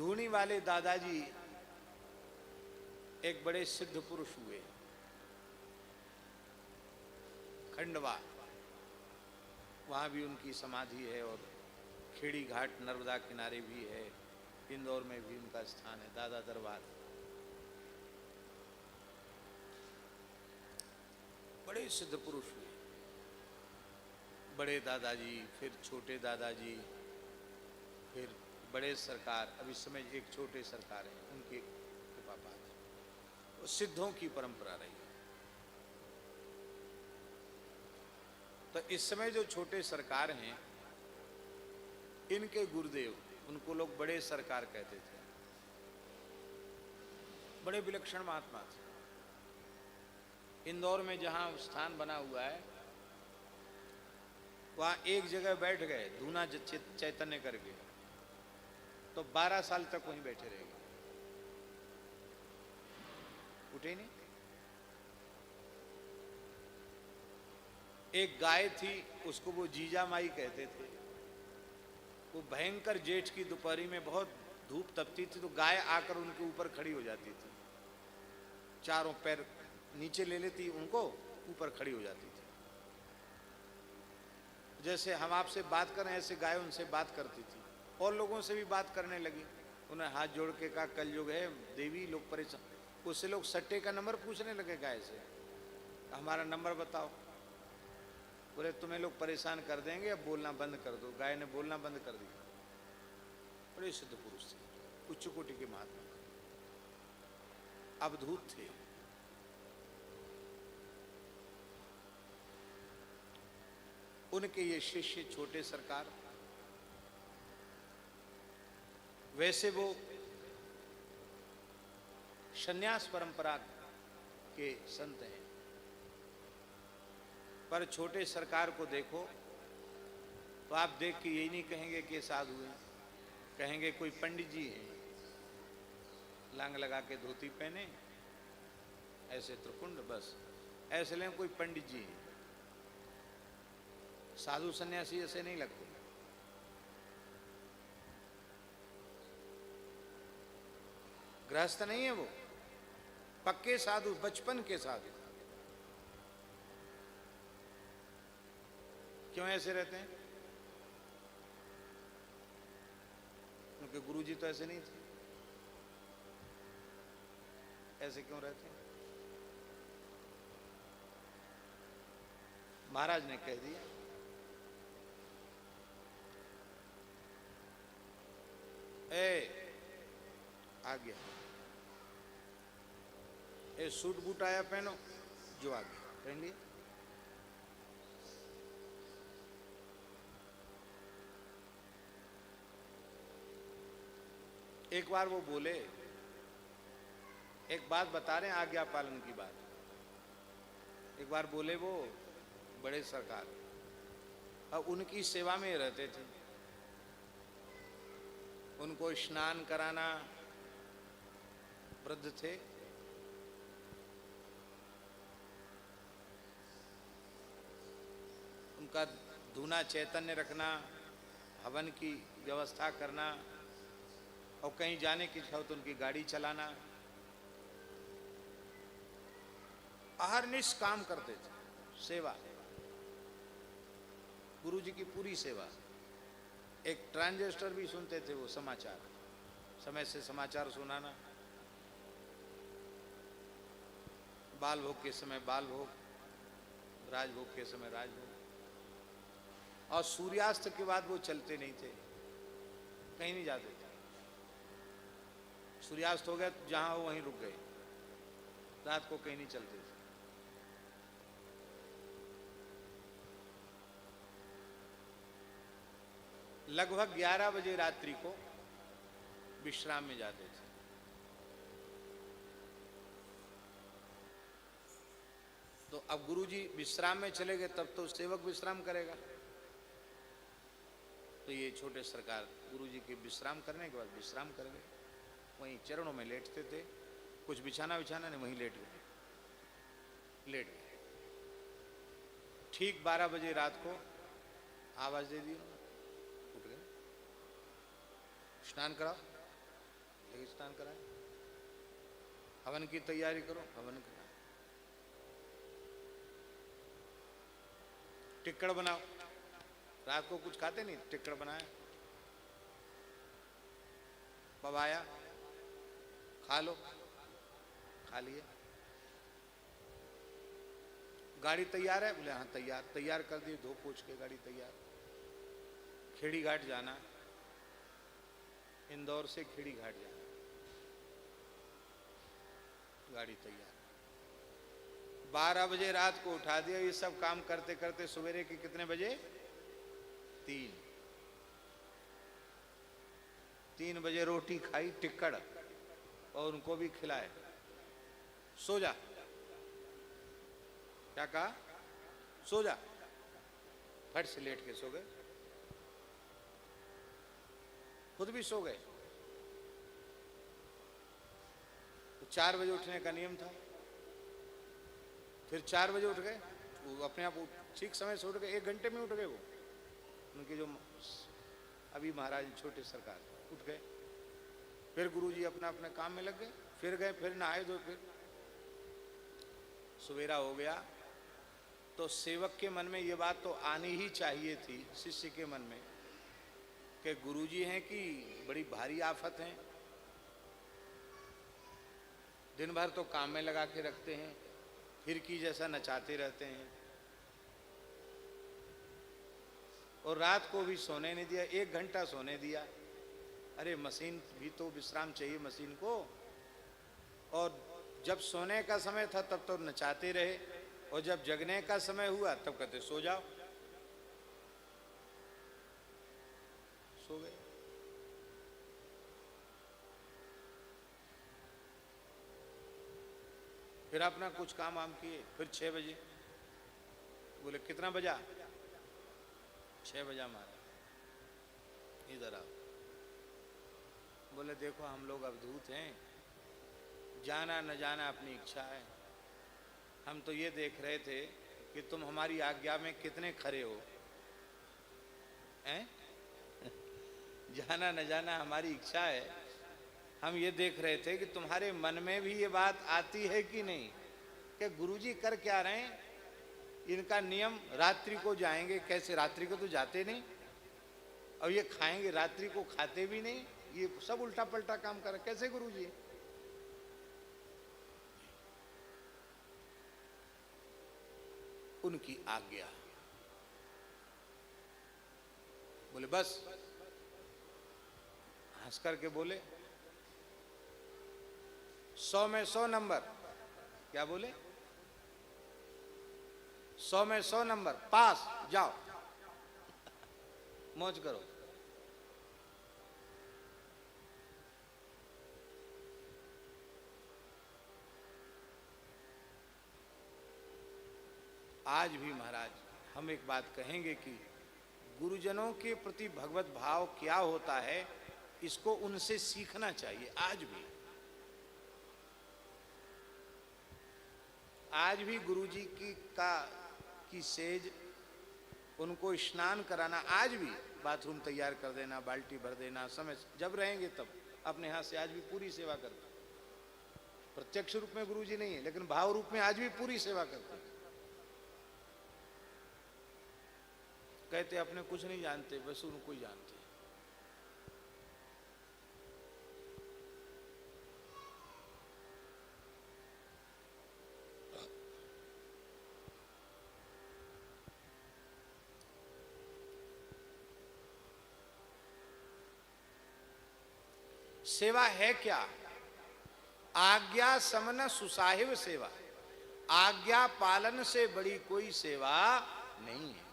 धूनी वाले दादाजी एक बड़े सिद्ध पुरुष हुए। खंडवा, वहां भी उनकी समाधि है और खेड़ी घाट नर्मदा किनारे भी है। इंदौर में भी उनका स्थान है, दादा दरबार। बड़े सिद्ध पुरुष हुए। बड़े दादाजी, फिर छोटे दादाजी, फिर बड़े सरकार। अब इस समय एक छोटे सरकार है, उनके कृपा पात्र। वो सिद्धों की परंपरा रही। तो इस समय जो छोटे सरकार हैं, इनके गुरुदेव, उनको लोग बड़े सरकार कहते थे। बड़े विलक्षण महात्मा थे। इंदौर में जहां स्थान बना हुआ है, वहां एक जगह बैठ गए धूना चैतन्य करके, तो 12 साल तक वहीं बैठे रह गए, उठे नहीं। एक गाय थी, उसको वो जीजा माई कहते थे। वो भयंकर जेठ की दोपहरी में बहुत धूप तपती थी, तो गाय आकर उनके ऊपर खड़ी हो जाती थी, चारों पैर नीचे ले लेती, उनको ऊपर खड़ी हो जाती थी। जैसे हम आपसे बात करें, ऐसे गाय उनसे बात करती थी, और लोगों से भी बात करने लगी। उन्हें हाथ जोड़ के कहा, कलयुग है देवी, लोग परेशान। उससे लोग सट्टे का नंबर पूछने लगे गाय से, हमारा नंबर बताओ। बोले तुम्हें लोग परेशान कर देंगे, अब बोलना बंद कर दो। गाय ने बोलना बंद कर दिया। बड़े सिद्ध पुरुष थे, उच्च कोटि के महात्मा, अवधूत थे। उनके ये शिष्य छोटे सरकार, वैसे वो संन्यास परंपरा के संत हैं, पर छोटे सरकार को देखो तो आप देख के यही नहीं कहेंगे कि साधु हैं, कहेंगे कोई पंडित जी हैं, लांग लगा के धोती पहने, ऐसे त्रिपुंड, बस ऐसे लें, कोई पंडित जी हैं। साधु सन्यासी ऐसे नहीं लगते। गृहस्थ नहीं है वो, पक्के साधु, बचपन के साधु। क्यों ऐसे रहते हैं? उनके गुरुजी तो ऐसे नहीं थे। ऐसे क्यों रहते हैं? महाराज ने कह दिया, आ गया, सूट बूट आया पहनो, जो आ गया पहन लिया। एक बार वो बोले, एक बात बता रहे हैं, आज्ञा पालन की बात। एक बार बोले वो बड़े सरकार, और उनकी सेवा में रहते थे। उनको स्नान कराना, वृद्ध थे, उनका धूना चैतन्य रखना, हवन की व्यवस्था करना, और कहीं जाने की इच्छा हो तो उनकी गाड़ी चलाना, अहरनिश काम करते थे। सेवा, गुरुजी की पूरी सेवा। एक ट्रांजिस्टर भी सुनते थे वो, समाचार, समय से समाचार सुनाना, बाल भोग के समय बाल भोग, राजभोग के समय राजभोग। और सूर्यास्त के बाद वो चलते नहीं थे, कहीं नहीं जाते थे। सूर्यास्त हो गया, जहां हो वहीं रुक गए, रात को कहीं नहीं चलते थे। लगभग 11 बजे रात्रि को विश्राम में जाते थे। तो अब गुरुजी विश्राम में चले गए, तब तो सेवक विश्राम करेगा। तो ये छोटे सरकार गुरुजी के विश्राम करने के बाद विश्राम कर गए, वहीं चरणों में लेटते थे। कुछ बिछाना नहीं, वहीं लेट गए। ठीक 12 बजे रात को आवाज दे दी, उठ गए, स्नान कराओ। लेकिन स्नान कराए, हवन की तैयारी करो, हवन कराए, टिक्कड़ बनाओ, रात को कुछ खाते नहीं, टिक्कड़ बनाए, पवाया, खा लो, खा लिए। गाड़ी तैयार है? बोले हाँ तैयार, तैयार कर दी, धो पोछ के गाड़ी तैयार। खेड़ी घाट जाना, इंदौर से खेड़ी घाट जाना, गाड़ी तैयार। 12 बजे रात को उठा दिया। ये सब काम करते करते सवेरे के कितने बजे? 3 बजे रोटी खाई, टिक्कड़, और उनको भी खिलाए। सो जा, क्या कहा? सो जा। फट से लेट के सो गए, खुद भी सो गए। तो 4 बजे उठने का नियम था, फिर 4 बजे उठ गए, वो अपने आप ठीक समय से उठ गए, 1 घंटे में उठ गए। वो उनके जो अभी महाराज छोटे सरकार उठ गए। फिर गुरुजी अपना अपने काम में लग गए, फिर गए, फिर नहाए धो, फिर सवेरा हो गया। तो सेवक के मन में ये बात तो आनी ही चाहिए थी, शिष्य के मन में, कि गुरुजी हैं कि बड़ी भारी आफत हैं, दिन भर तो काम में लगा के रखते हैं, फिर की जैसा नचाते रहते हैं, और रात को भी सोने नहीं दिया, 1 घंटा सोने दिया। अरे मशीन भी तो विश्राम चाहिए मशीन को। और जब सोने का समय था तब तो नचाते रहे, और जब जगने का समय हुआ तब कहते सो जाओ, सो गए। फिर अपना कुछ काम वाम किए, फिर 6 बजे बोले कितना बजा? 6 बजा मारा, इधर आओ। बोले देखो हम लोग अवधूत हैं, जाना न जाना अपनी इच्छा है, हम तो ये देख रहे थे कि तुम हमारी आज्ञा में कितने खरे हो, हैं? जाना न जाना हमारी इच्छा है, हम ये देख रहे थे कि तुम्हारे मन में भी ये बात आती है कि नहीं, कि गुरुजी कर क्या रहे हैं, इनका नियम रात्रि को जाएंगे, कैसे रात्रि को तो जाते नहीं, और ये खाएंगे रात्रि को खाते भी नहीं, ये सब उल्टा पलटा काम कर, कैसे गुरुजी? उनकी आज्ञा। बोले बस, हंस करके बोले 100 में 100 नंबर। क्या बोले? 100 में 100 नंबर, पास, जाओ मौज करो। आज भी महाराज हम एक बात कहेंगे कि गुरुजनों के प्रति भगवत भाव क्या होता है, इसको उनसे सीखना चाहिए। आज भी गुरुजी की सेज, उनको स्नान कराना, आज भी बाथरूम तैयार कर देना, बाल्टी भर देना, समय जब रहेंगे तब अपने हाथ से आज भी पूरी सेवा करते। प्रत्यक्ष रूप में गुरुजी नहीं है, लेकिन भाव रूप में आज भी पूरी सेवा करते हैं। कहते अपने कुछ नहीं जानते, बस उनको ही जानते हैं। सेवा है क्या? आज्ञा समन सुसाहिब सेवा, आज्ञा पालन से बड़ी कोई सेवा नहीं है।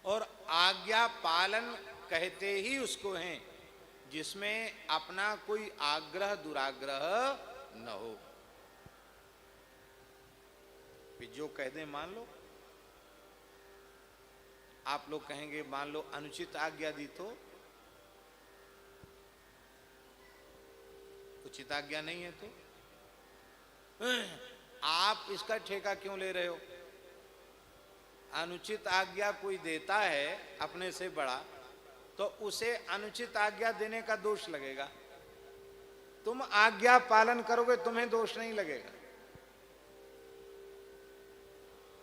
और आज्ञा पालन कहते ही उसको हैं जिसमें अपना कोई आग्रह दुराग्रह न हो। कि जो कह दें मान लो। आप लोग कहेंगे मान लो अनुचित आज्ञा दी तो, उचित आज्ञा नहीं है तो आप इसका ठेका क्यों ले रहे हो? अनुचित आज्ञा कोई देता है अपने से बड़ा, तो उसे अनुचित आज्ञा देने का दोष लगेगा। तुम आज्ञा पालन करोगे, तुम्हें दोष नहीं लगेगा।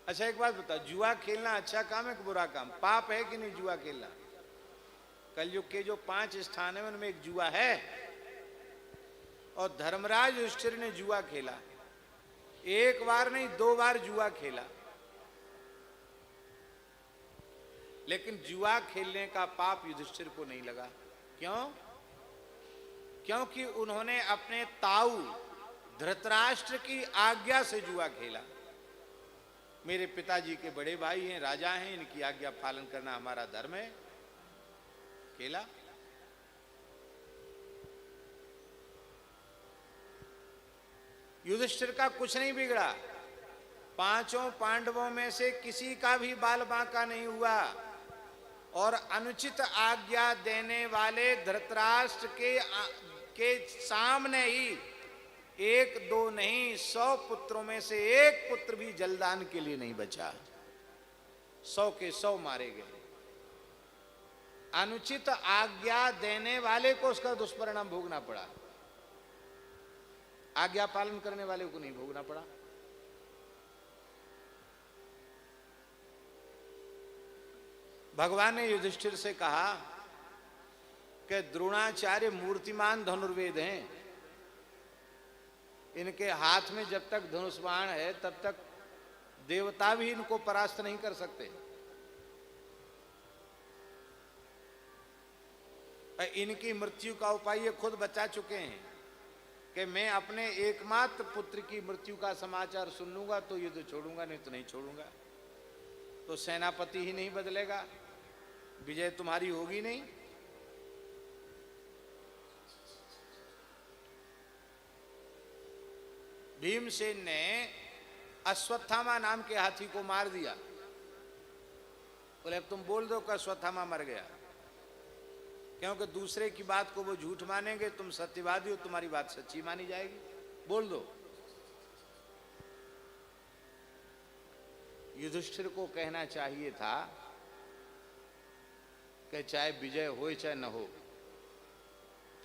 अच्छा एक बात बताओ, जुआ खेलना अच्छा काम है कि बुरा काम, पाप है कि नहीं जुआ खेलना? कलयुग के जो 5 स्थान है उनमें एक जुआ है, और धर्मराज युधिष्ठिर ने जुआ खेला। एक बार नहीं 2 बार जुआ खेला, लेकिन जुआ खेलने का पाप युधिष्ठिर को नहीं लगा। क्यों? क्योंकि उन्होंने अपने ताऊ धृतराष्ट्र की आज्ञा से जुआ खेला। मेरे पिताजी के बड़े भाई हैं, राजा हैं, इनकी आज्ञा पालन करना हमारा धर्म है, खेला। युधिष्ठिर का कुछ नहीं बिगड़ा, 5 पांडवों में से किसी का भी बाल बांका नहीं हुआ, और अनुचित आज्ञा देने वाले धृतराष्ट्र के सामने ही 1-2 नहीं 100 पुत्रों में से एक पुत्र भी जलदान के लिए नहीं बचा, 100 के 100 मारे गए। अनुचित आज्ञा देने वाले को उसका दुष्परिणाम भोगना पड़ा, आज्ञा पालन करने वाले को नहीं भोगना पड़ा। भगवान ने युधिष्ठिर से कहा कि द्रोणाचार्य मूर्तिमान धनुर्वेद हैं, इनके हाथ में जब तक धनुष बाण है तब तक देवता भी इनको परास्त नहीं कर सकते। इनकी मृत्यु का उपाय ये खुद बता चुके हैं कि मैं अपने एकमात्र पुत्र की मृत्यु का समाचार सुन लूंगा तो युद्ध छोड़ूंगा, नहीं तो नहीं छोड़ूंगा। तो सेनापति ही नहीं बदलेगा, विजय तुम्हारी होगी नहीं। भीमसेन ने अश्वत्थामा नाम के हाथी को मार दिया। बोले अब तुम बोल दो कि अश्वत्थामा मर गया, क्योंकि दूसरे की बात को वो झूठ मानेंगे, तुम सत्यवादी हो, तुम्हारी बात सच्ची मानी जाएगी, बोल दो। युधिष्ठिर को कहना चाहिए था कि चाहे विजय हो चाहे न हो,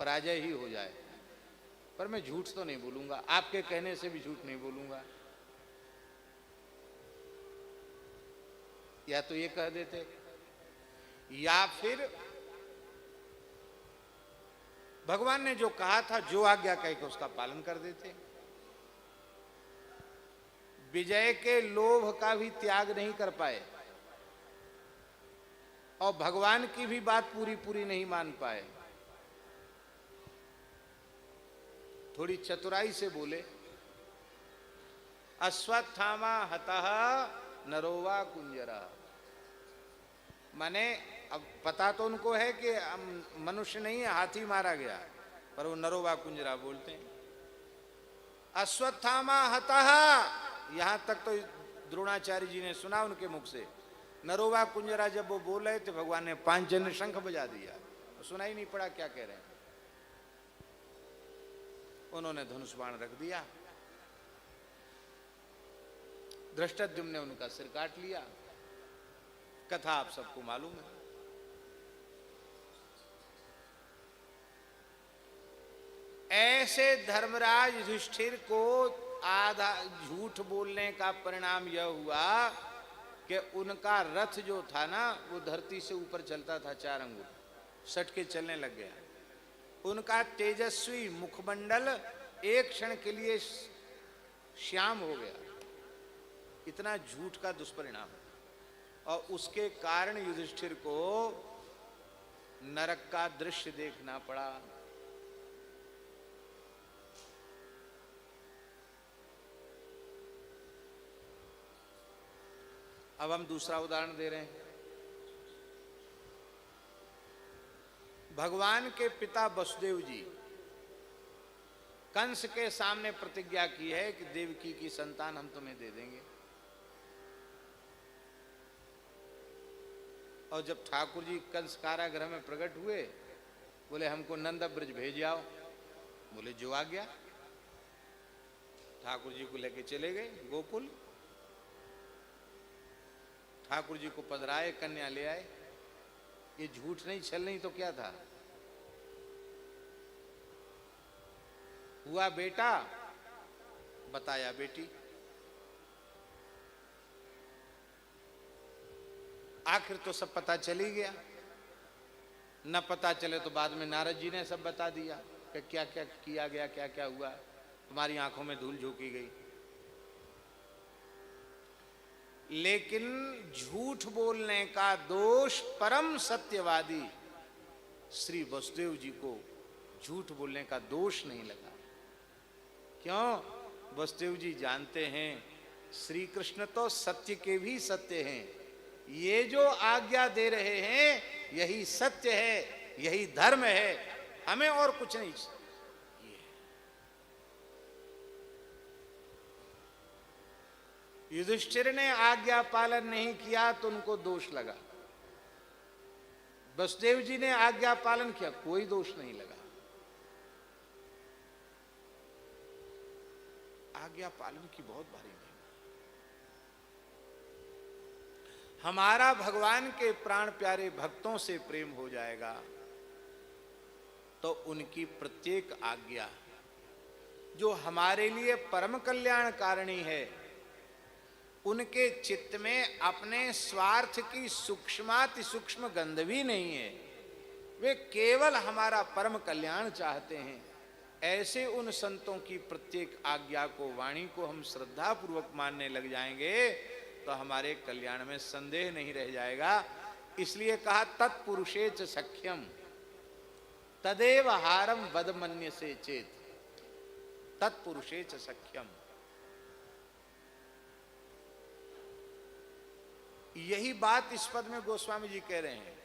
पराजय ही हो जाए, पर मैं झूठ तो नहीं बोलूंगा, आपके कहने से भी झूठ नहीं बोलूंगा। या तो ये कह देते, या फिर भगवान ने जो कहा था, जो आज्ञा कही कि उसका पालन कर देते। विजय के लोभ का भी त्याग नहीं कर पाए और भगवान की भी बात पूरी पूरी नहीं मान पाए। थोड़ी चतुराई से बोले, अश्वत्थामा हतः नरोवा कुंजरा, माने अब पता तो उनको है कि मनुष्य नहीं है, हाथी मारा गया, पर वो नरोवा कुंजरा बोलते हैं। अश्वत्थामा हतः, यहां तक तो द्रोणाचार्य जी ने सुना उनके मुख से। नरोवा कुंजरा जब वो बोल रहे थे, भगवान ने 5 जन शंख बजा दिया, सुना ही नहीं पड़ा क्या कह रहे हैं। उन्होंने धनुष बाण रख दिया, धृष्टद्युम्न ने उनका सिर काट लिया। कथा आप सबको मालूम है। ऐसे धर्मराज युधिष्ठिर को आधा झूठ बोलने का परिणाम यह हुआ कि उनका रथ जो था ना, वो धरती से ऊपर चलता था 4 अंगुल, सट के चलने लग गया। उनका तेजस्वी मुखमंडल एक क्षण के लिए श्याम हो गया। इतना झूठ का दुष्परिणाम, और उसके कारण युधिष्ठिर को नरक का दृश्य देखना पड़ा। अब हम दूसरा उदाहरण दे रहे हैं। भगवान के पिता वसुदेव जी कंस के सामने प्रतिज्ञा की है कि देवकी की संतान हम तुम्हें दे देंगे। और जब ठाकुर जी कंस कारागृह में प्रकट हुए, बोले हमको नंद ब्रज भेज आओ। बोले जो आ गया। ठाकुर जी को लेके चले गए गोकुल। ठाकुर जी को पधराए, कन्या ले आए। ये झूठ नहीं, छल नहीं तो क्या था? हुआ बेटा, बताया बेटी। आखिर तो सब पता चल ही गया। न पता चले तो बाद में नारद जी ने सब बता दिया कि क्या क्या किया गया, क्या क्या हुआ, तुम्हारी आंखों में धूल झोंकी गई। लेकिन झूठ बोलने का दोष परम सत्यवादी श्री वसुदेव जी को झूठ बोलने का दोष नहीं लगा। क्यों? वसुदेव जी जानते हैं श्री कृष्ण तो सत्य के भी सत्य हैं। ये जो आज्ञा दे रहे हैं यही सत्य है, यही धर्म है, हमें और कुछ नहीं चाहिए। युधिष्ठिर ने आज्ञा पालन नहीं किया तो उनको दोष लगा। वसुदेव जी ने आज्ञा पालन किया, कोई दोष नहीं लगा। आज्ञा पालन की बहुत भारी महिमा। हमारा भगवान के प्राण प्यारे भक्तों से प्रेम हो जाएगा तो उनकी प्रत्येक आज्ञा जो हमारे लिए परम कल्याणकारिणी है, उनके चित्त में अपने स्वार्थ की सूक्ष्माति सूक्ष्म गंध भी नहीं है। वे केवल हमारा परम कल्याण चाहते हैं। ऐसे उन संतों की प्रत्येक आज्ञा को, वाणी को हम श्रद्धा पूर्वक मानने लग जाएंगे तो हमारे कल्याण में संदेह नहीं रह जाएगा। इसलिए कहा तत्पुरुषे च सख्यम तदेव हारम वदमन्य से चेत। तत्पुरुषे च सख्यम, यही बात इस पद में गोस्वामी जी कह रहे हैं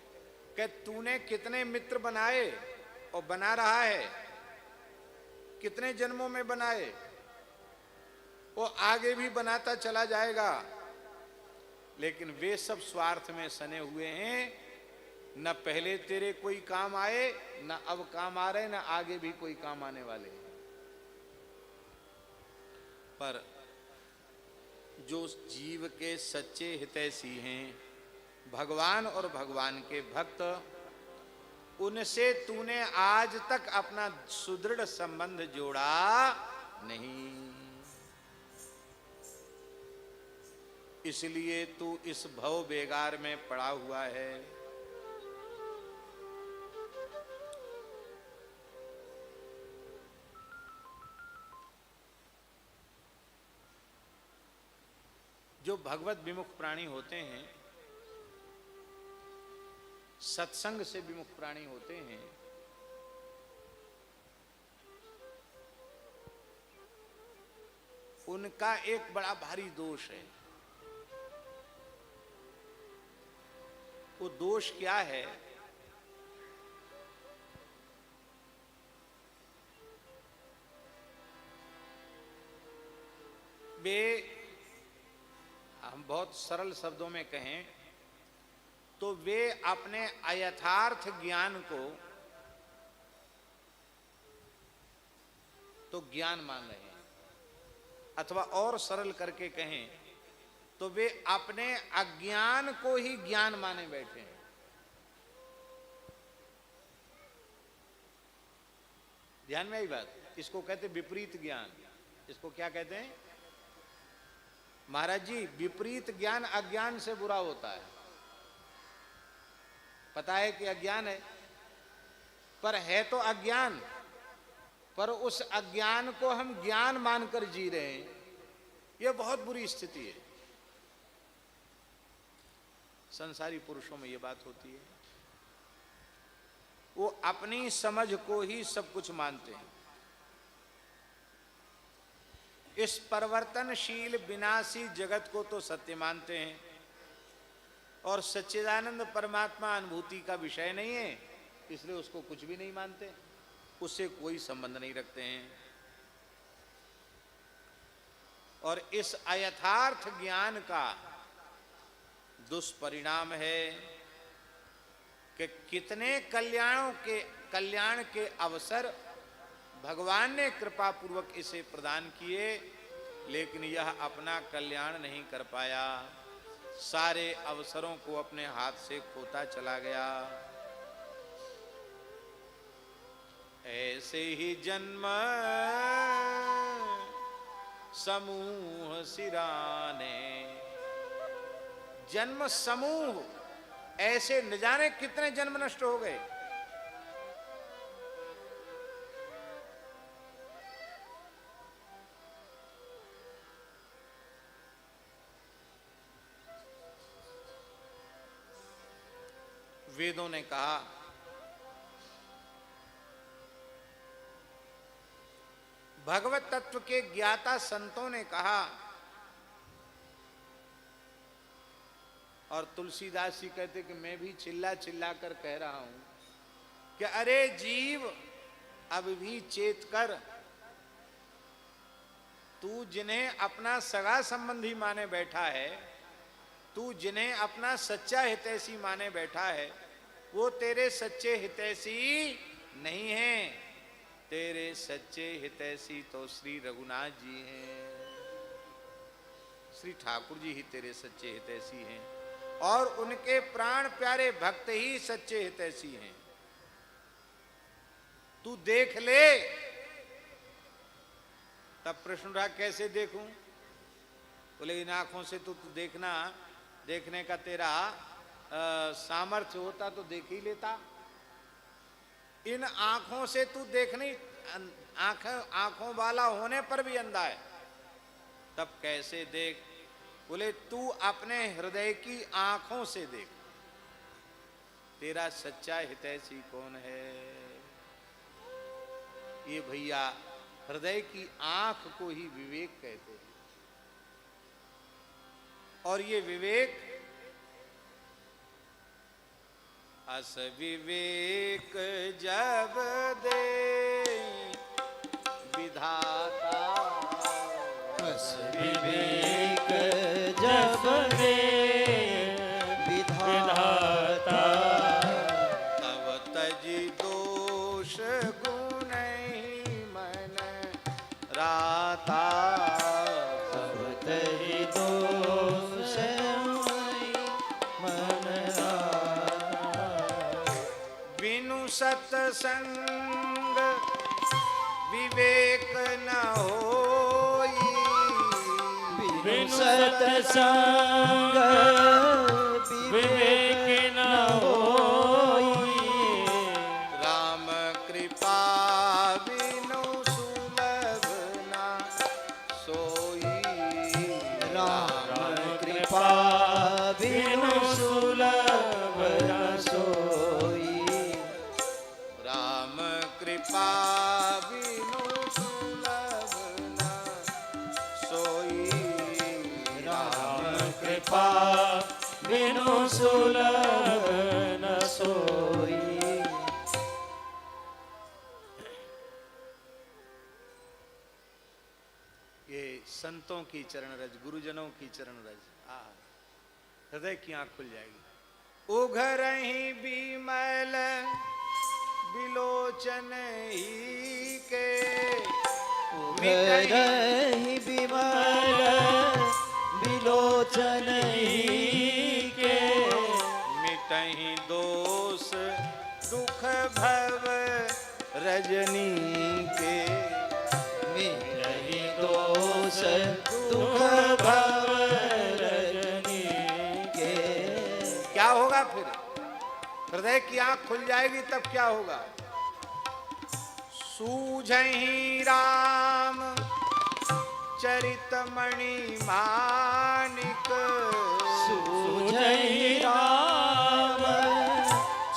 कि तूने कितने मित्र बनाए और बना रहा है, कितने जन्मों में बनाए, वो आगे भी बनाता चला जाएगा। लेकिन वे सब स्वार्थ में सने हुए हैं। न पहले तेरे कोई काम आए, न अब काम आ रहे, न आगे भी कोई काम आने वाले। पर जो जीव के सच्चे हितैषी हैं, भगवान और भगवान के भक्त, उनसे तूने आज तक अपना सुदृढ़ संबंध जोड़ा नहीं। इसलिए तू इस भव बेगार में पड़ा हुआ है। जो भगवत विमुख प्राणी होते हैं, सत्संग से विमुख प्राणी होते हैं, उनका एक बड़ा भारी दोष है। वो दोष क्या है? वे, हम बहुत सरल शब्दों में कहें तो वे अपने अयथार्थ ज्ञान को तो ज्ञान मान रहे हैं, अथवा और सरल करके कहें तो वे अपने अज्ञान को ही ज्ञान माने बैठे हैं। ध्यान में आई बात? इसको कहते विपरीत ज्ञान। इसको क्या कहते हैं महाराज जी? विपरीत ज्ञान अज्ञान से बुरा होता है। पता है कि अज्ञान है, पर है तो अज्ञान, पर उस अज्ञान को हम ज्ञान मानकर जी रहे हैं। यह बहुत बुरी स्थिति है। संसारी पुरुषों में यह बात होती है, वो अपनी समझ को ही सब कुछ मानते हैं। इस परिवर्तनशील विनाशी जगत को तो सत्य मानते हैं और सच्चिदानंद परमात्मा अनुभूति का विषय नहीं है, इसलिए उसको कुछ भी नहीं मानते, उससे कोई संबंध नहीं रखते हैं। और इस अयथार्थ ज्ञान का दुष्परिणाम है कि कितने कल्याण के अवसर भगवान ने कृपा पूर्वक इसे प्रदान किए, लेकिन यह अपना कल्याण नहीं कर पाया। सारे अवसरों को अपने हाथ से खोता चला गया। ऐसे ही जन्म समूह सिराने, जन्म समूह, ऐसे न जाने कितने जन्म नष्ट हो गए। वेदों ने कहा भगवत तत्व के ज्ञाता संतों ने कहा, और तुलसीदास जी कहते कि मैं भी चिल्ला चिल्ला कर कह रहा हूं कि अरे जीव अब भी चेत कर, तू जिन्हें अपना सगा संबंधी माने बैठा है, तू जिन्हें अपना सच्चा हितैषी माने बैठा है, वो तेरे सच्चे हितैषी नहीं हैं। तेरे सच्चे हितैषी तो श्री रघुनाथ जी हैं, श्री ठाकुर जी ही तेरे सच्चे हितैषी हैं, और उनके प्राण प्यारे भक्त ही सच्चे हितैषी हैं। तू देख ले। तब प्रश्न उठा कैसे देखूं? बोले इन आंखों से तो तू देखना, देखने का तेरा सामर्थ्य होता तो देख ही लेता। इन आंखों से तू देखनी, आंखों वाला होने पर भी अंधा है, तब कैसे देख? बोले तू अपने हृदय की आंखों से देख, तेरा सच्चा हितैषी कौन है। ये भैया हृदय की आंख को ही विवेक कहते हैं, और ये विवेक अस विवेक जब दे विधाता, अस विवेक जब दे विधाता, तब तजी दोष गुण ही मन राता, तब तजी दोष मन राता, बिनु सत्संग विवेक न होई, बिनु सत्संग विवेक न होई, राम कृपा बिनु सुलभ न सोई, राम कृपा बिनु सुलभ न सोई, राम कृपा बिनु सुलभ न सोई, राम कृपा बिनु सुलभ न सोई। ये संतों की चरण रज, गुरुजनों की चरण रज, हृदय की आंख खुल जाएगी। उघर ही बिमल बिलोचन ही के, उघरहि बिमल बिलोचन ही के, मिटहि दोष दुख भव रजनी के, मिटहि दोष दुख भव रजनी के। क्या होगा फिर? हृदय की आंख खुल जाएगी तब क्या होगा? सूझहि राम चरितमणि मानिक, सूझहि राम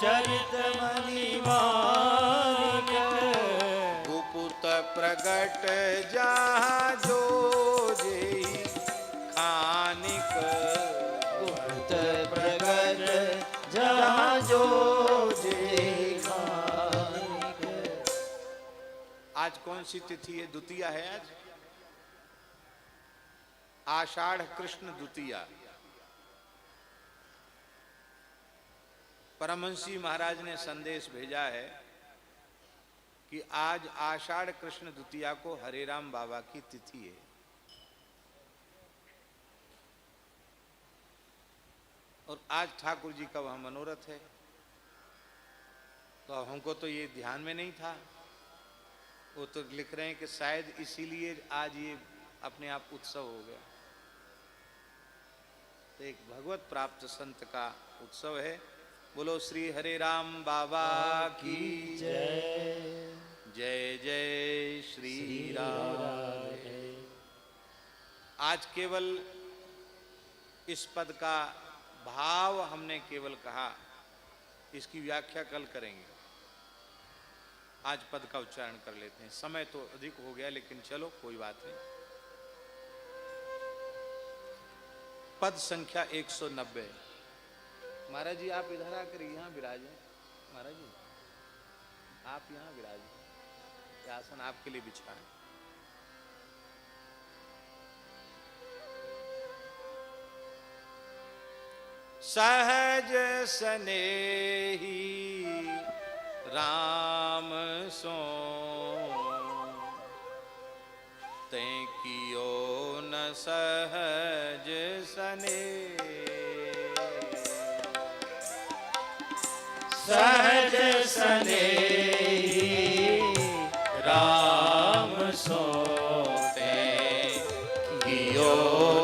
चरितमणि मानिक, गुपुत प्रगट जहाँ जो जेहि खानिक, गुप्त प्रगट जहाँ जो जेहि खानिक। आज कौन सी तिथि है? द्वितीया है आज, आषाढ़ कृष्ण द्वितीया। परमहंसी महाराज ने संदेश भेजा है कि आज आषाढ़ कृष्ण द्वितीया को हरे राम बाबा की तिथि है। और आज ठाकुर जी का वह मनोरथ है, तो हमको तो ये ध्यान में नहीं था। वो तो लिख रहे हैं कि शायद इसीलिए आज ये अपने आप उत्सव हो गया। तो एक भगवत प्राप्त संत का उत्सव है। बोलो श्री हरे राम बाबा की जय। जय जय श्री राम। आज केवल इस पद का भाव हमने केवल कहा, इसकी व्याख्या कल करेंगे। आज पद का उच्चारण कर लेते हैं। समय तो अधिक हो गया, लेकिन चलो कोई बात नहीं। पद संख्या 190। महाराज जी आप इधर आकर यहाँ विराजें। महाराज जी आप यहाँ विराजें, ये आसन आपके लिए बिछाएं। सहज स्नेही राम सो तैं कियो न सहज सने। सहज स्नेही राम सो तैं कियो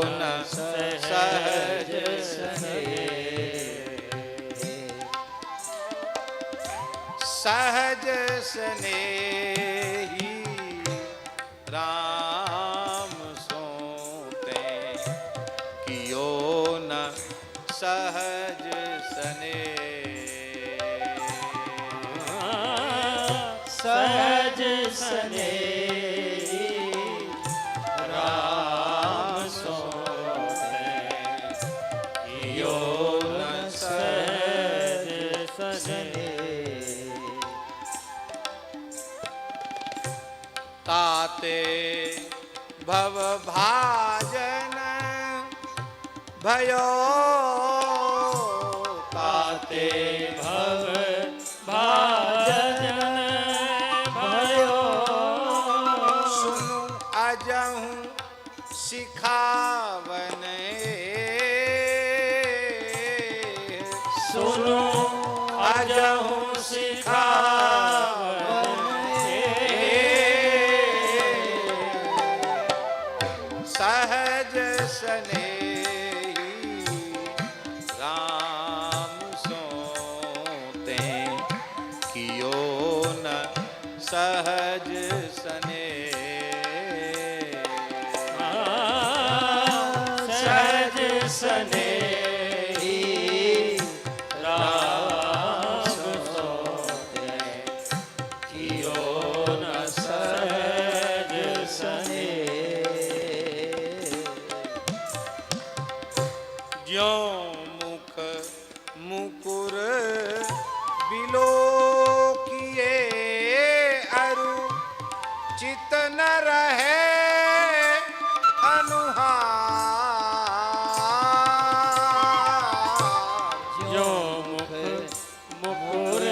न सहज सने। सहज स्नेही राम सो तैं कियो न सहज सने। सहज स्नेही राम सो तैं कियो न सहज सने। ताते भव भाजन भयो। ताते भव भाजन भयो। सुनु अजहु सिखावन। सुनो अजहु सिखावन। सहज स्नेही राम सो तैं कियो न सहज सने। सहज स्नेही राम सो तैं कियो न सहज सने। ज्यो मुख मुकुर बिलो किए अरु चित न रहे अनुहार। जो मुख मुकुर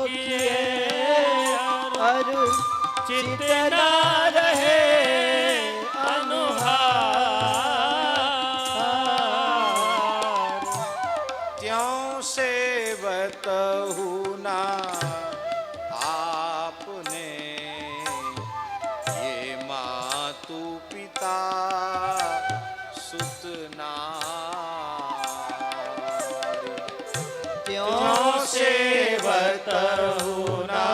किए अरु चित न रहे अनुहार। त्यों सेवतहु ना आपने ये मातु पिता सुत नारी। त्यों सेवतहु ना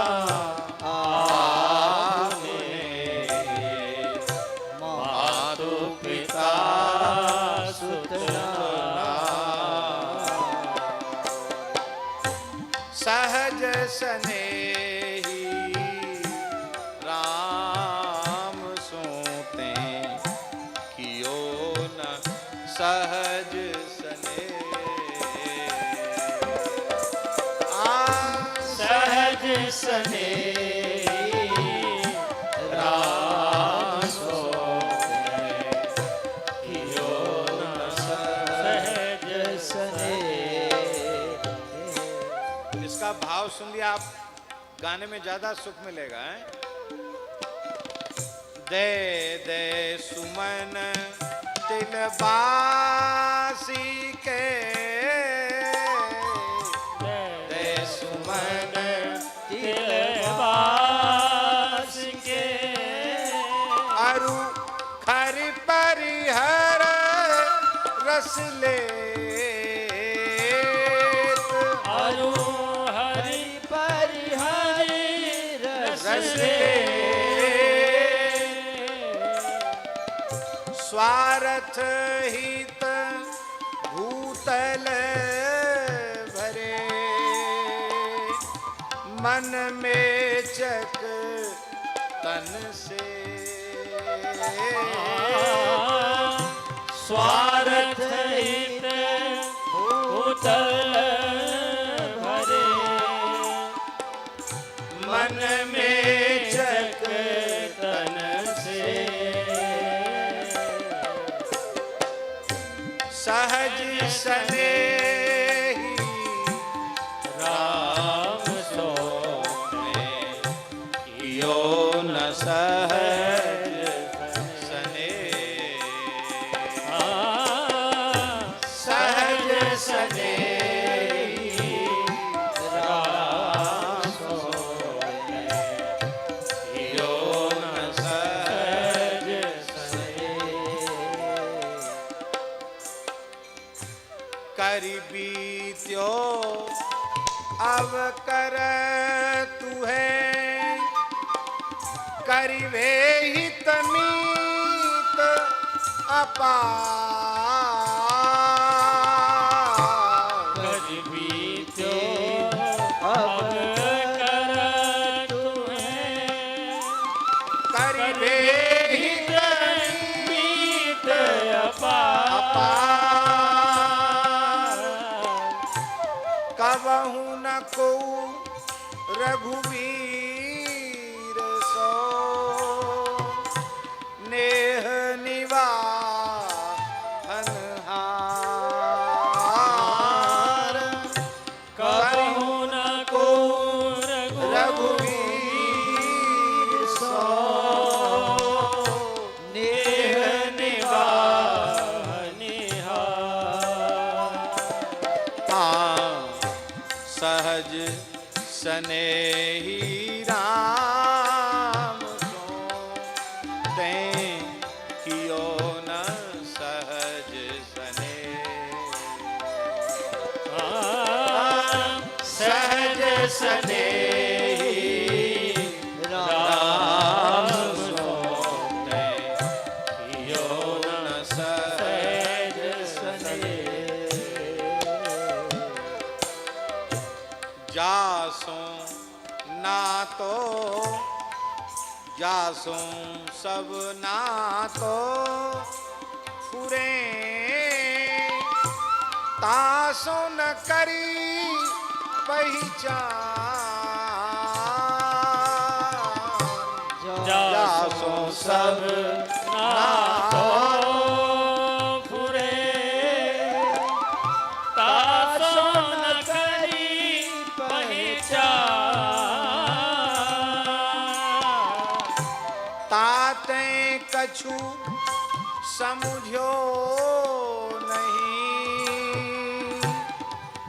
आपने मातु पिता सुत सहज स्नेही राम सो तैं कियो न सहज सने। सहज स्नेही राम सो तैं कियो न सहज सने। इसका भाव सुन लिया आप, गाने में ज्यादा सुख मिलेगा। हैं? दे दे सुमन तिल बा बासी के दे सुमन तिलवास के अरु खरि परिहर रस ले अरु हरि परिहरि रस ले स्वार्थ हित भूतल भरे मन में चक तन से स्वार्थ हित भूतल भरे मन में चक तन से सहज स्नेही राम सो कियो न सहज स्नेह सहज स्नेही राम सो कियो न सहज करि बीत्यो अब कर तू है करिवे हित मीत अपार बीत्यो अब कर तुम्हें करिवे हित मीत अपार कबहु न को रघुवीर सो नेह निवाहनहार कहूँ न को रघुवीर सो नेह निवाहनिहार सहज स्नेही राम सो ते कियो न सहज स्नेह सहज स्नेही राम सो ते कियो न सहज जासों ना तो जासों सब ना तो फुरे तासों न करी पहचान जासों सब ना तो फुरे तासों न करी पहचान ताते कछु समझो नहीं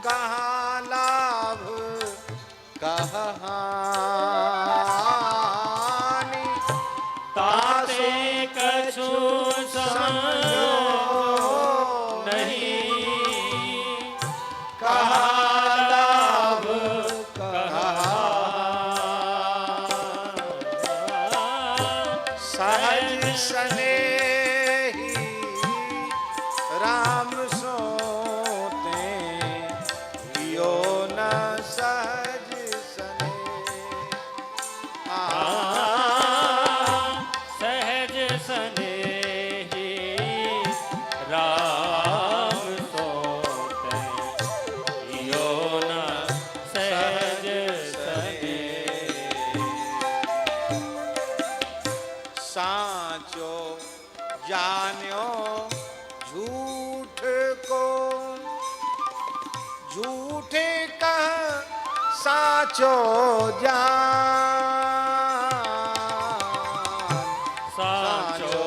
कहाँ लाभ कहाँ हानि ताते कछु समझो नहीं कहाँ लाभ सहज स्नेही राम सोते कियो न सहज स्नेह सहज स्नेही राम सोते यो न सहज स्नेह साचो जान्यो झूठ को झूठे कह साचो जान साचो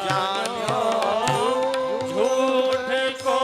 जान्यो झूठ को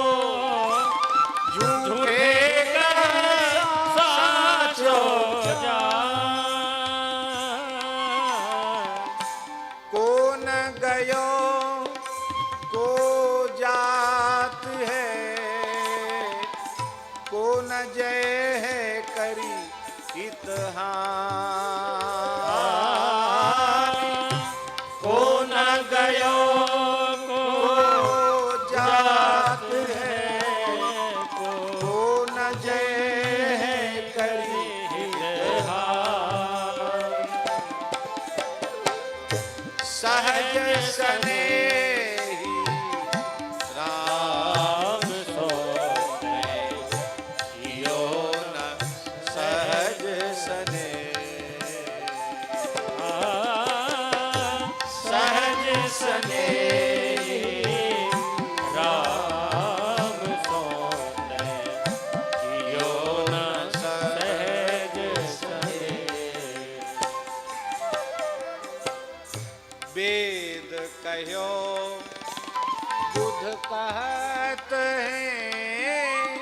कहत हैं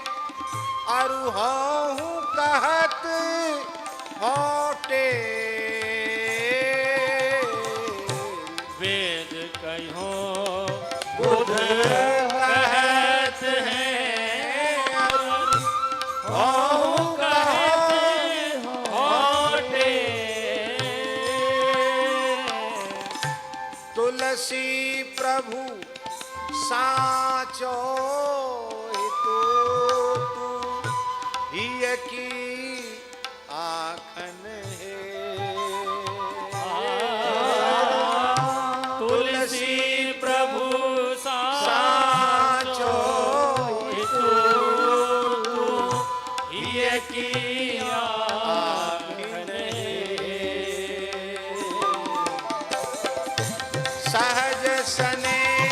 अरु हूँ कहत होटे वेद कहो बुध कहत हैं हूँ कहत होटे तुलसी प्रभु साचो हितु तू हिय की आखन है तुलसी प्रभु साचो हितु हिय की आखन सहज स्नेही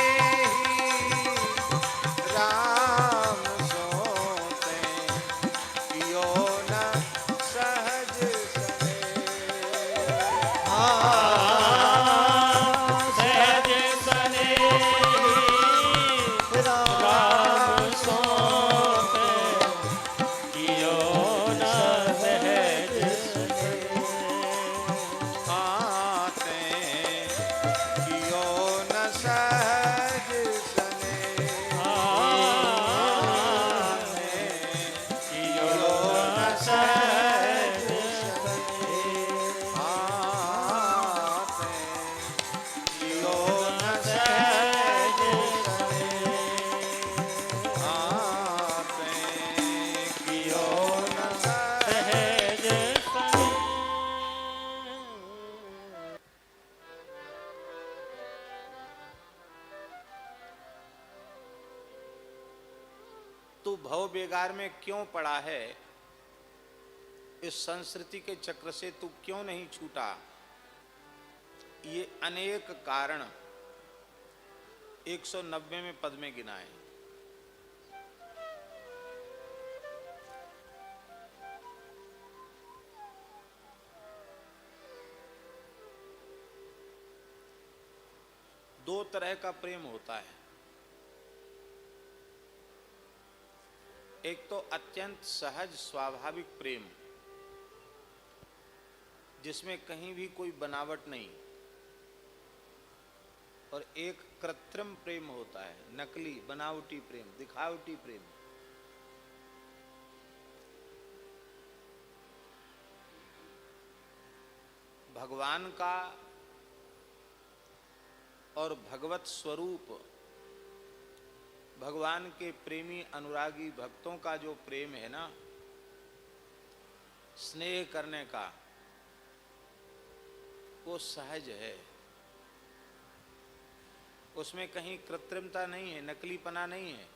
राम सोते पियो न सहज स्नेह सहज स्नेही राम सोते कियो न सहज आते पियो न सहज स्नेह कियो न सहज आते पियो न सहज आते पियो न सहज तू भव बेगार में क्यों पड़ा है? इस संस्कृति के चक्र से तू क्यों नहीं छूटा? ये अनेक कारण 190 में पद में गिनाए। दो तरह का प्रेम होता है। एक तो अत्यंत सहज स्वाभाविक प्रेम, जिसमें कहीं भी कोई बनावट नहीं, और एक कृत्रिम प्रेम होता है, नकली बनावटी प्रेम, दिखावटी प्रेम। भगवान का और भगवत स्वरूप, भगवान के प्रेमी अनुरागी भक्तों का जो प्रेम है ना, स्नेह करने का, वो सहज है। उसमें कहीं कृत्रिमता नहीं है, नकलीपना नहीं है,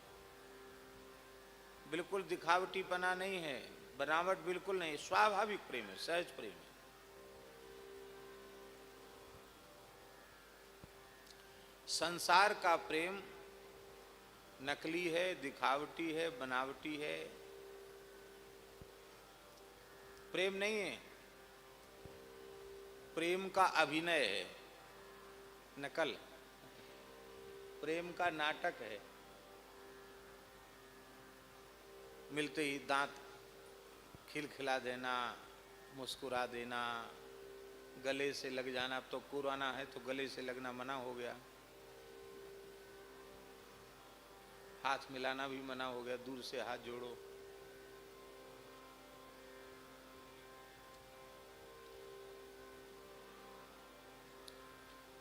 बिल्कुल दिखावटीपना नहीं है, बनावट बिल्कुल नहीं, स्वाभाविक प्रेम है, सहज प्रेम है। संसार का प्रेम नकली है, दिखावटी है, बनावटी है, प्रेम नहीं है। प्रेम का अभिनय है, नकल। प्रेम का नाटक है। मिलते ही दांत खिलखिला देना, मुस्कुरा देना, गले से लग जाना। अब तो कोरोना है तो गले से लगना मना हो गया, हाथ मिलाना भी मना हो गया, दूर से हाथ जोड़ो।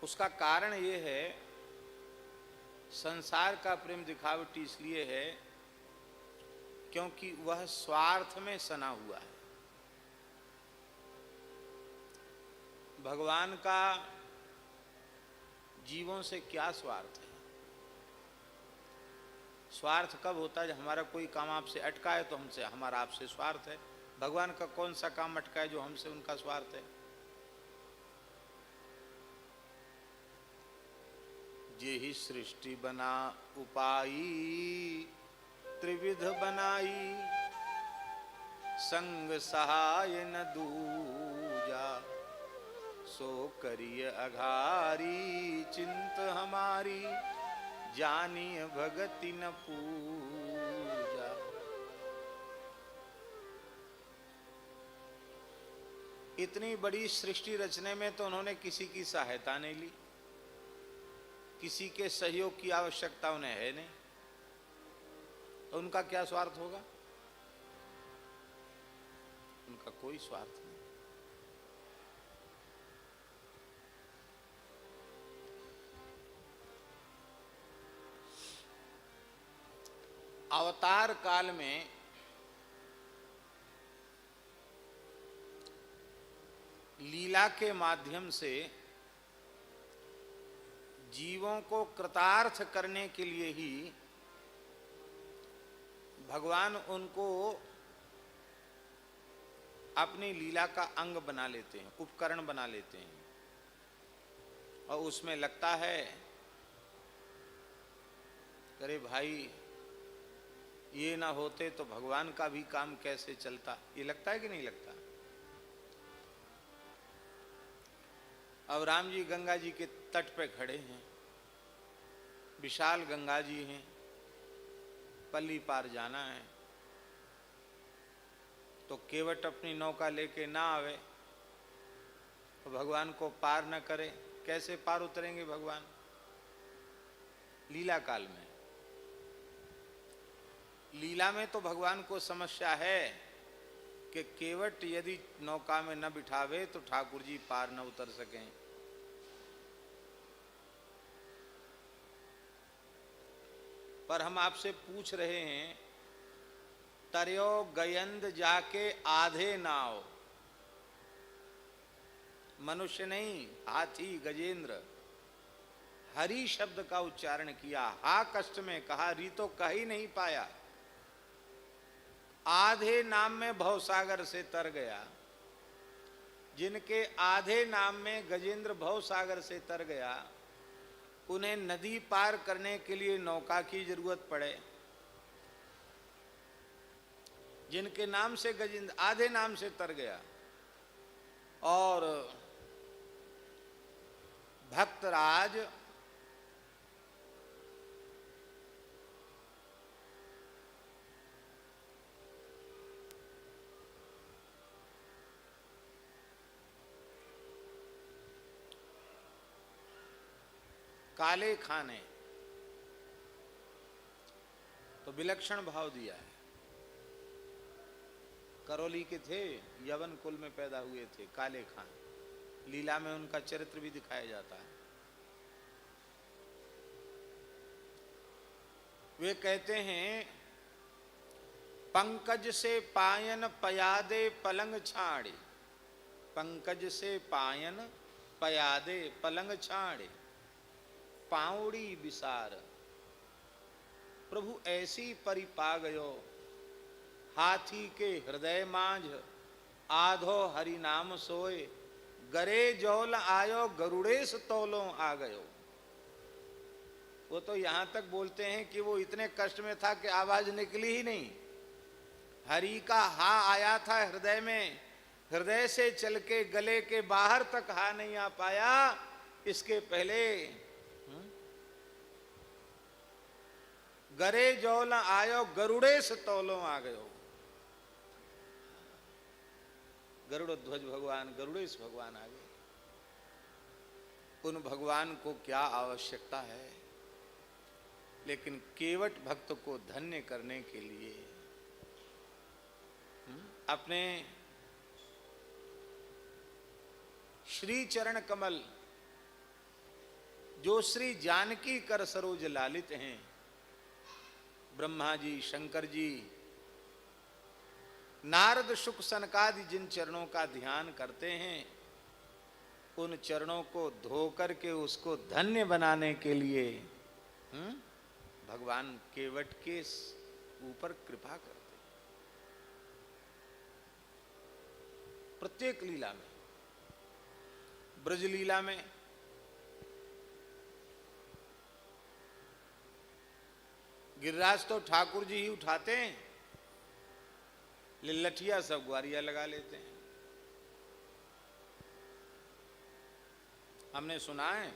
उसका कारण ये है, संसार का प्रेम दिखावटी इसलिए है क्योंकि वह स्वार्थ में सना हुआ है। भगवान का जीवों से क्या स्वार्थ है? स्वार्थ कब होता है? जब हमारा कोई काम आपसे अटका है तो हमसे, हमारा आपसे स्वार्थ है। भगवान का कौन सा काम अटका है जो हमसे उनका स्वार्थ है? जे ही सृष्टि बना उपाई, त्रिविध बनाई, संग सहाय न दूजा, सो करिय अघारी चिंत हमारी, जानिय भगति न पूजा। इतनी बड़ी सृष्टि रचने में तो उन्होंने किसी की सहायता नहीं ली, किसी के सहयोग की आवश्यकता उन्हें है नहीं, तो उनका क्या स्वार्थ होगा? उनका कोई स्वार्थ नहीं। अवतार काल में लीला के माध्यम से जीवों को कृतार्थ करने के लिए ही भगवान उनको अपनी लीला का अंग बना लेते हैं, उपकरण बना लेते हैं, और उसमें लगता है अरे भाई ये ना होते तो भगवान का भी काम कैसे चलता, ये लगता है कि नहीं लगता? अब राम जी गंगा जी के तट पे खड़े हैं, विशाल गंगा जी हैं, पल्ली पार जाना है, तो केवट अपनी नौका लेके ना आवे तो भगवान को पार न करे, कैसे पार उतरेंगे भगवान? लीला काल में, लीला में तो भगवान को समस्या है कि केवट यदि नौका में न बिठावे तो ठाकुर जी पार न उतर सकें। पर हम आपसे पूछ रहे हैं, तरयो गयंद जाके आधे नाव, मनुष्य नहीं, हाथी गजेंद्र, हरि शब्द का उच्चारण किया, हा कष्ट में कहा, री तो कह ही नहीं पाया, आधे नाम में भवसागर से तर गया। जिनके आधे नाम में गजेंद्र भवसागर से तर गया, उन्हें नदी पार करने के लिए नौका की जरूरत पड़े। जिनके नाम से गजेंद्र आधे नाम से तर गया, और भक्तराज काले खाने तो विलक्षण भाव दिया है। करौली के थे, यवन कुल में पैदा हुए थे, काले खान, लीला में उनका चरित्र भी दिखाया जाता है। वे कहते हैं, पंकज से पायन पयादे पलंग छाड़े, पंकज से पायन पयादे पलंग छाड़े, पाउड़ी विसार, प्रभु ऐसी परिपा गयो, हाथी के हृदय मांझ, आधो हरि नाम सोए, गरे जौल आयो गरुड़ेश तौलों आ गयो। वो तो यहां तक बोलते हैं कि वो इतने कष्ट में था कि आवाज निकली ही नहीं। हरि का हा आया था हृदय में, हृदय से चल के गले के बाहर तक हा नहीं आ पाया। इसके पहले गरे जौल आयो गरुड़ेश तौलों आ गयो। गरुड़ ध्वज भगवान, गरुड़ेश भगवान आ गए। उन भगवान को क्या आवश्यकता है, लेकिन केवट भक्त को धन्य करने के लिए अपने श्री चरण कमल, जो श्री जानकी कर सरोज लालित हैं, ब्रह्मा जी, शंकर जी, नारद शुक सनकादि जिन चरणों का ध्यान करते हैं, उन चरणों को धो करके उसको धन्य बनाने के लिए भगवान केवट के ऊपर कृपा करते हैं। प्रत्येक लीला में, ब्रज लीला में गिरिराज तो ठाकुर जी ही उठाते हैं, लठिया सब ग्वारिया लगा लेते हैं। हमने सुना है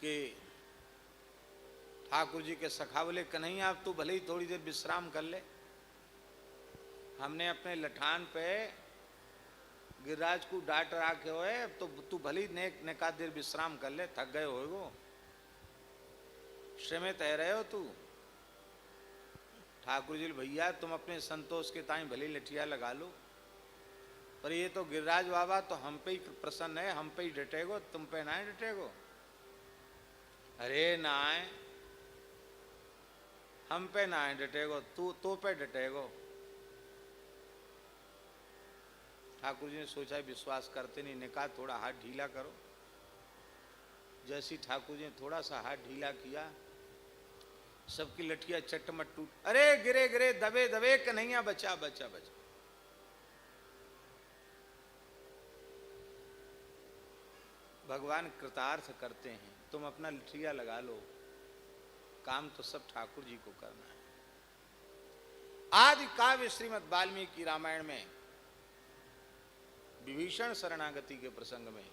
कि ठाकुर जी के सखा बोले कन्हैया अब तू भले ही थोड़ी देर विश्राम कर ले, हमने अपने लठान पे गिरिराज को डांट रखे हुए, अब तो तू भले ही नेका देर विश्राम कर ले, थक गए हो, श्रमित है रहे हो तू। ठाकुर जी भैया तुम अपने संतोष के ताई भले लठिया लगा लो, पर ये तो गिरिराज बाबा तो हम पे ही प्रसन्न है, हम पे ही डटेगो, तुम पे ना डटेगो। अरे ना हम पे ना डटेगो, तू तो पे डटेगो। ठाकुर जी ने सोचा विश्वास करते नहीं, ने कहा थोड़ा हाथ ढीला करो। जैसी ठाकुर जी ने थोड़ा सा हाथ ढीला किया, सबकी लठिया चटमट टूट, अरे गिरे गिरे दबे दबे कन्हैया बचा बचा बचा। भगवान कृतार्थ करते हैं, तुम अपना लठिया लगा लो, काम तो सब ठाकुर जी को करना है। आदि काव्य श्रीमद् वाल्मीकि रामायण में विभीषण शरणागति के प्रसंग में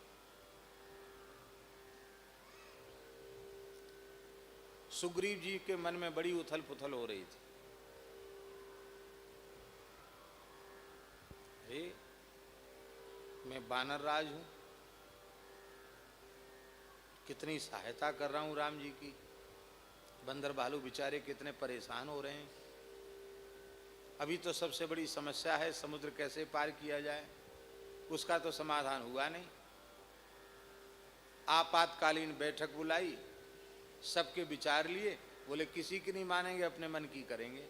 सुग्रीव जी के मन में बड़ी उथल पुथल हो रही थी। अरे मैं बानर राज हूं, कितनी सहायता कर रहा हूं राम जी की, बंदर भालू बेचारे कितने परेशान हो रहे हैं। अभी तो सबसे बड़ी समस्या है समुद्र कैसे पार किया जाए, उसका तो समाधान हुआ नहीं। आपातकालीन बैठक बुलाई, सबके विचार लिए, बोले किसी की नहीं मानेंगे, अपने मन की करेंगे,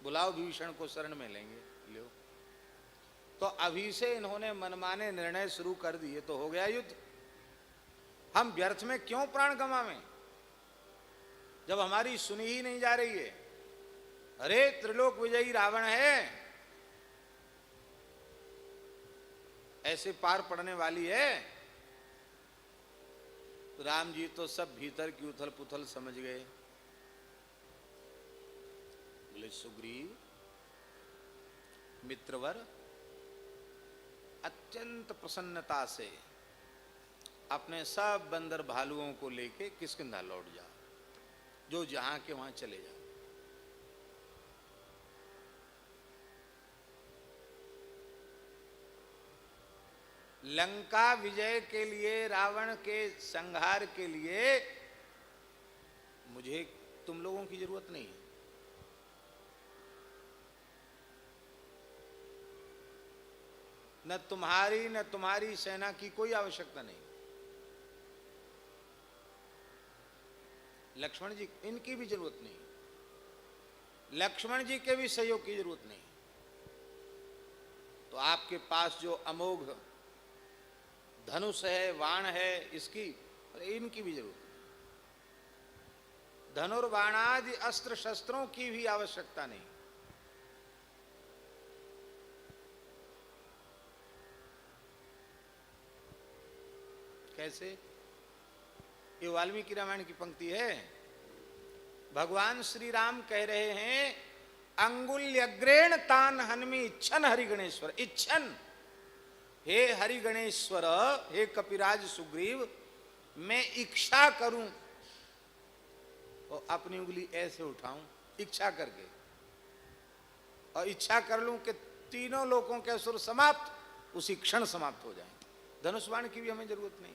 बुलाओ विभीषण को शरण में लेंगे, लो। तो अभी से इन्होंने मनमाने निर्णय शुरू कर दिए तो हो गया युद्ध। हम व्यर्थ में क्यों प्राण गंवावें जब हमारी सुनी ही नहीं जा रही है। अरे त्रिलोक विजयी रावण है, ऐसे पार पड़ने वाली है। राम जी तो सब भीतर की उथल पुथल समझ गए। बोले सुग्रीव मित्रवर अत्यंत प्रसन्नता से अपने सब बंदर भालुओं को लेके किष्किंधा लौट जाओ, जो जहां के वहां चले जाओ। लंका विजय के लिए, रावण के संहार के लिए मुझे तुम लोगों की जरूरत नहीं है। न तुम्हारी न तुम्हारी सेना की कोई आवश्यकता नहीं। लक्ष्मण जी इनकी भी जरूरत नहीं, लक्ष्मण जी के भी सहयोग की जरूरत नहीं। तो आपके पास जो अमोघ धनुष है, बाण है, इसकी इनकी भी जरूरत नहीं। धनुर्बाणादि अस्त्र शस्त्रों की भी आवश्यकता नहीं। कैसे? ये वाल्मीकि रामायण की पंक्ति है। भगवान श्री राम कह रहे हैं अंगुल्यग्रेण तान हन्मी इच्छन हरिगणेश्वर। इच्छन, हे हरिगणेश्वर, हे कपिराज सुग्रीव, मैं इच्छा करूं और अपनी उंगली ऐसे उठाऊं, इच्छा करके, और इच्छा कर लूं कि तीनों लोगों के असुर समाप्त, उसी क्षण समाप्त हो जाएं। धनुष्बाण की भी हमें जरूरत नहीं।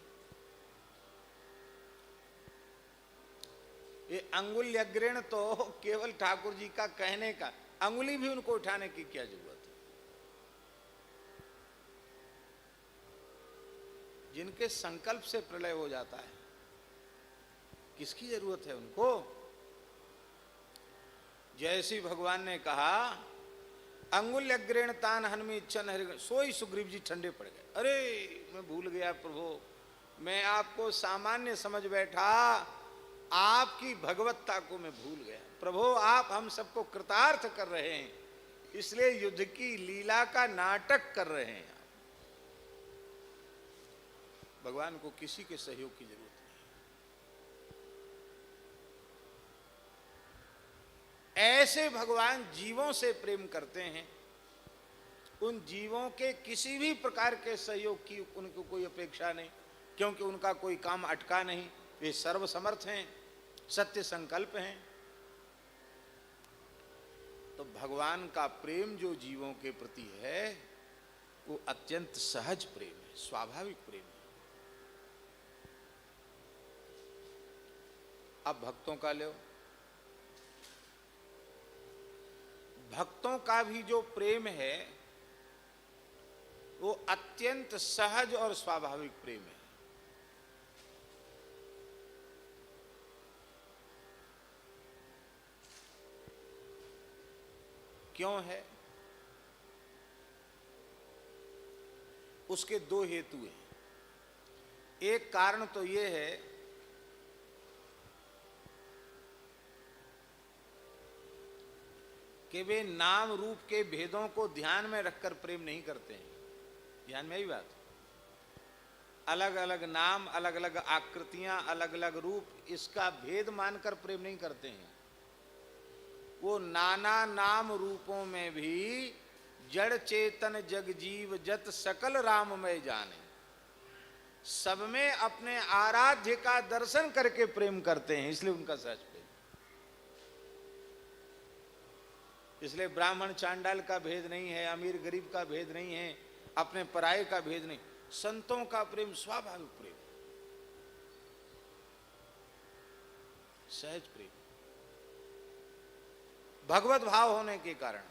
ये अंगुल्यग्रेण तो केवल ठाकुर जी का कहने का, अंगुली भी उनको उठाने की क्या जरूरत है। जिनके संकल्प से प्रलय हो जाता है, किसकी जरूरत है उनको। जैसी भगवान ने कहा अंगुल्यग्रेण तान हन्मी इच्छन हरिगण, सोई सुग्रीव जी ठंडे पड़ गए। अरे मैं भूल गया प्रभु, मैं आपको सामान्य समझ बैठा, आपकी भगवत्ता को मैं भूल गया। प्रभु आप हम सबको कृतार्थ कर रहे हैं, इसलिए युद्ध की लीला का नाटक कर रहे हैं। भगवान को किसी के सहयोग की जरूरत नहीं। ऐसे भगवान जीवों से प्रेम करते हैं, उन जीवों के किसी भी प्रकार के सहयोग की उनको कोई अपेक्षा नहीं, क्योंकि उनका कोई काम अटका नहीं। वे सर्वसमर्थ हैं, सत्य संकल्प हैं। तो भगवान का प्रेम जो जीवों के प्रति है वो अत्यंत सहज प्रेम है, स्वाभाविक प्रेम है। अब भक्तों का लो, भक्तों का भी जो प्रेम है वो अत्यंत सहज और स्वाभाविक प्रेम है। क्यों है? उसके दो हेतु हैं। एक कारण तो ये है कि वे नाम रूप के भेदों को ध्यान में रखकर प्रेम नहीं करते हैं। ध्यान में ही बात, अलग अलग नाम, अलग अलग आकृतियां, अलग अलग रूप, इसका भेद मानकर प्रेम नहीं करते हैं। वो नाना नाम रूपों में भी जड़ चेतन जग जीव जत सकल राममय जाने, सब में अपने आराध्य का दर्शन करके प्रेम करते हैं, इसलिए उनका सहज प्रेम। इसलिए ब्राह्मण चांडाल का भेद नहीं है, अमीर गरीब का भेद नहीं है, अपने पराये का भेद नहीं। संतों का प्रेम स्वाभाविक प्रेम, सहज प्रेम, भगवत भाव होने के कारण।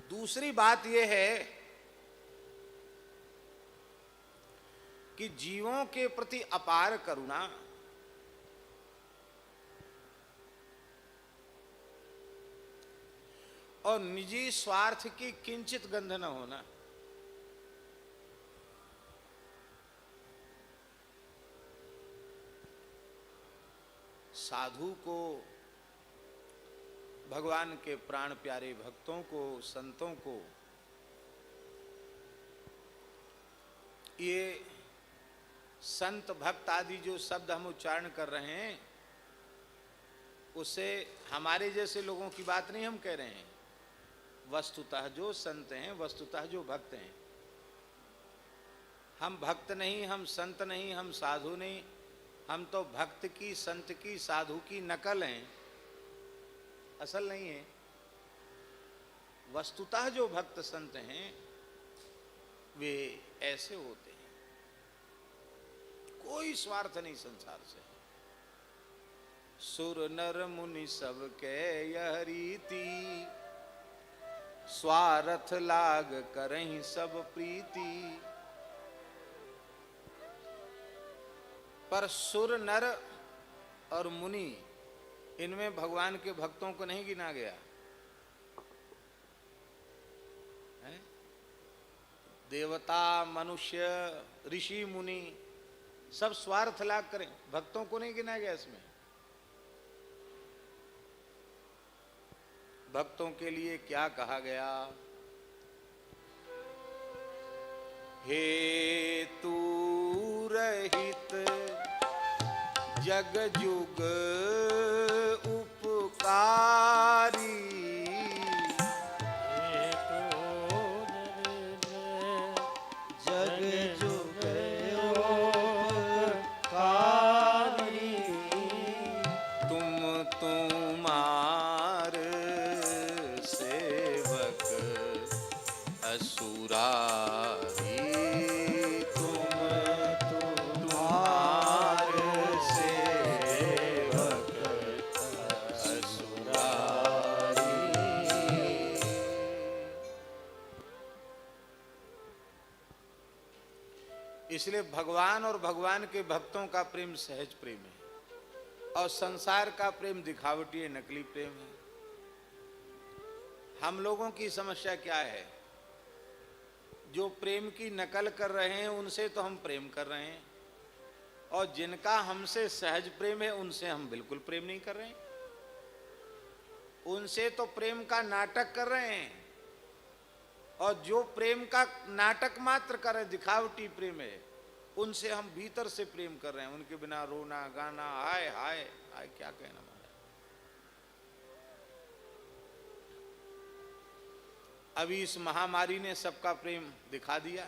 दूसरी बात यह है कि जीवों के प्रति अपार करुणा और निजी स्वार्थ की किंचित गंध न होना। साधु को, भगवान के प्राण प्यारे भक्तों को, संतों को ये संत भक्त आदि जो शब्द हम उच्चारण कर रहे हैं उससे हमारे जैसे लोगों की बात नहीं हम कह रहे हैं। वस्तुतः जो संत हैं, वस्तुतः जो भक्त हैं, हम भक्त नहीं, हम संत नहीं, हम साधु नहीं, हम तो भक्त की, संत की, साधु की नकल हैं, असल नहीं है। वस्तुतः जो भक्त संत हैं वे ऐसे होते हैं, कोई स्वार्थ नहीं संसार से। सुर नर मुनि सब के यह रीति, स्वार्थ लाग करहीं सब प्रीति। पर सुर नर और मुनि, इनमें भगवान के भक्तों को नहीं गिना गया है? देवता, मनुष्य, ऋषि, मुनि सब स्वार्थ लाग करें, भक्तों को नहीं गिना गया इसमें। भक्तों के लिए क्या कहा गया? हेतु रहित जग जुग उपकारी, जग जुग उपकारी, तुम तुम्हार सेवक असुरारी, तुम तुम्हार सेवक असुरारी। इसलिए भगवान और भगवान के भक्तों का प्रेम सहज प्रेम है और संसार का प्रेम दिखावटी है, नकली प्रेम है। हम लोगों की समस्या क्या है? जो प्रेम की नकल कर रहे हैं उनसे तो हम प्रेम कर रहे हैं, और जिनका हमसे सहज प्रेम है उनसे हम बिल्कुल प्रेम नहीं कर रहे हैं। उनसे तो प्रेम का नाटक कर रहे हैं, और जो प्रेम का नाटक मात्र कर रहे, दिखावटी प्रेम है, उनसे हम भीतर से प्रेम कर रहे हैं। उनके बिना रोना गाना, हाय हाय हाय, क्या कहना हमारा। अभी इस महामारी ने सबका प्रेम दिखा दिया।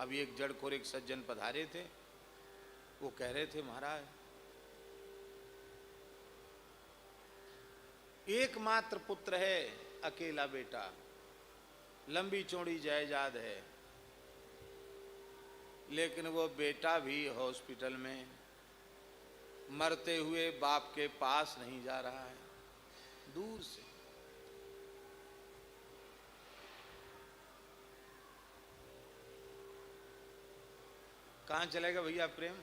अभी एक जड़खोर एक सज्जन पधारे थे, वो कह रहे थे महाराज एकमात्र पुत्र है, अकेला बेटा, लंबी चौड़ी जायदाद है, लेकिन वो बेटा भी हॉस्पिटल में मरते हुए बाप के पास नहीं जा रहा है, दूर से। कहाँ चलेगा भैया प्रेम?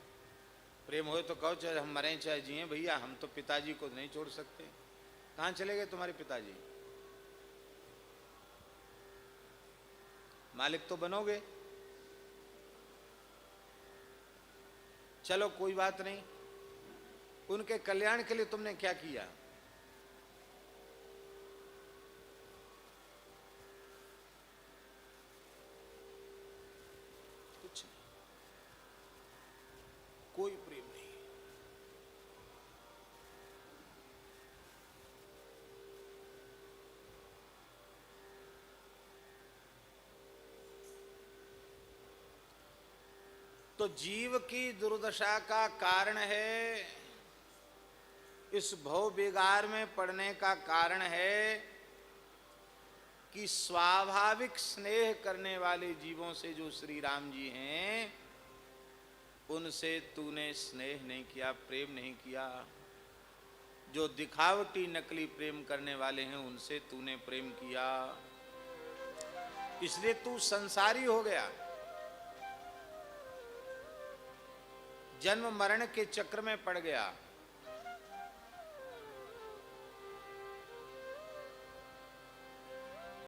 प्रेम हो तो कहो, चाहे हम मरें चाहे जिए भैया, हम तो पिताजी को नहीं छोड़ सकते। कहाँ चले गए तुम्हारे पिताजी? मालिक तो बनोगे, चलो कोई बात नहीं। उनके कल्याण के लिए तुमने क्या किया? कुछ नहीं, कोई प्रेम नहीं। तो जीव की दुर्दशा का कारण है, इस भव बेगार में पड़ने का कारण है कि स्वाभाविक स्नेह करने वाले जीवों से जो श्री राम जी हैं, उनसे तूने स्नेह नहीं किया, प्रेम नहीं किया। जो दिखावटी नकली प्रेम करने वाले हैं, उनसे तूने प्रेम किया, इसलिए तू संसारी हो गया। जन्म मरण के चक्र में पड़ गया।